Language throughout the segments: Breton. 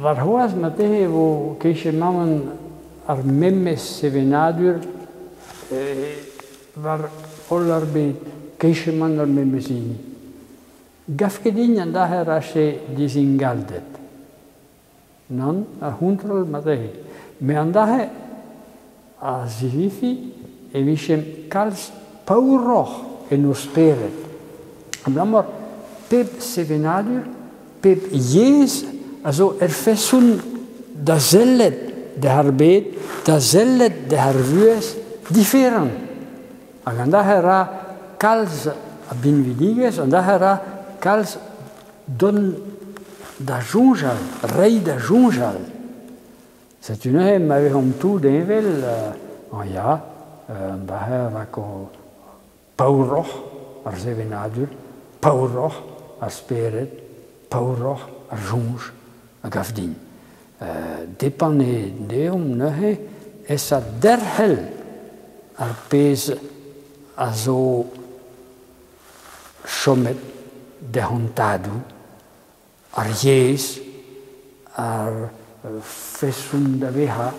Waar hoas mathe wo keishe mamen ar memmes sevenadur waar ollarbeet keishe man ar memmesini. Gafkedin an daher ashe disingaldet. Non a huntrol mathe. Me an daher a zivifi e vishem kals pauroch en osperet. Amor pep sevenadur, pep jes, also fessun da zellet de harbeet, da zellet de harvues different. En daher kals binvidiges, en daher kals don da junjal, rei da junjal. C'est une hem m'avait om tout d'envel, en ja, en daher vako pauroch ar zevenadur, pauroch ar speret, pauroch ar junj a gafdin. Depane deum nehe esa derhel ar pez a zo chomet de hontadu, ar jes, ar fessun da veha,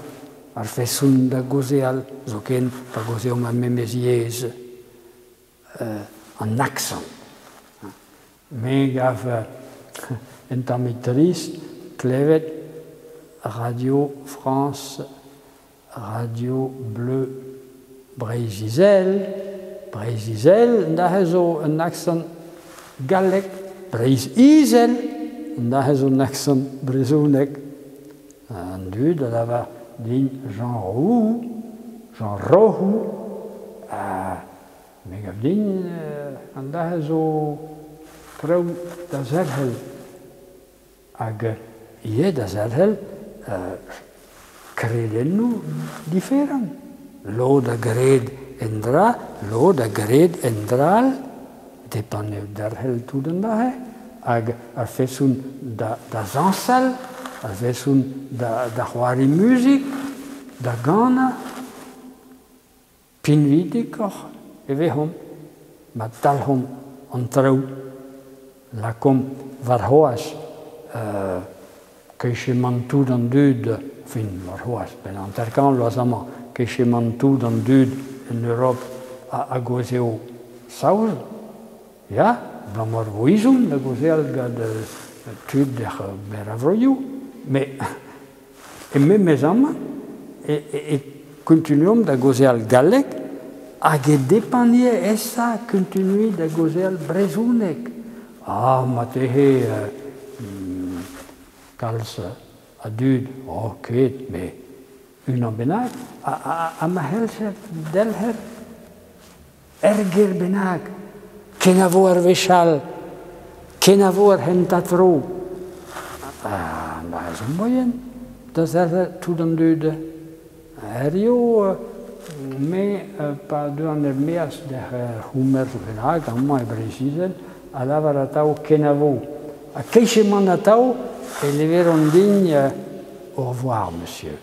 ar fessun da gozeal, zo ken pa gozeum a memes jes, an accent. Me gav en tamitris klevet Radio France, Radio Bleu Brésil, daar zo een accent galek, Brésil, daar zo een accent Brezonek. En nu, dat was die Jean Roux, maar ik heb die, en daar zo trouw dat zerhel. Ag je dat zerhel, kreden nu different. Lo da gred endra, lo da gred endral, depende derhel toeden dahe. Ag fessun da zansel, fessun da hwari muziek, da gana, pinvidikoch, evehom, matalhom ontrouw, lakom varhoas, keishe mantou dan dud, enfin, varhoas, ben anterkan loisama, keishe mantou dan dud in Europe a gozeo saouz, ja, blamor voizoun, da gozeal gad tud d'ech beravroiou, mais mes amas, et continuum da gozeal galek, hag e depanie essa continui da gozeal brezounek. Ah, matehe, kals a dud, ket, mais un an benag, a ma helser delher, erger benag, ken a vo ar vechal, ken a vo ar hentatro. Da is een moyen, da zerre tout an dud. Rio, me pa du an er meas de hummer benag, an ma e brezisel, a lavar a tau ken a vo. A keishe man a tau, et les verrons dignes, au revoir, monsieur.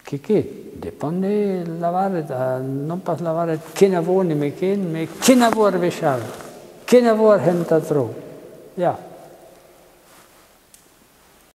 Keke, depende lavaret, non pas lavaret kenavo ni me ken, mais kenavo ar vechal, kenavo ar hentatro. Ja.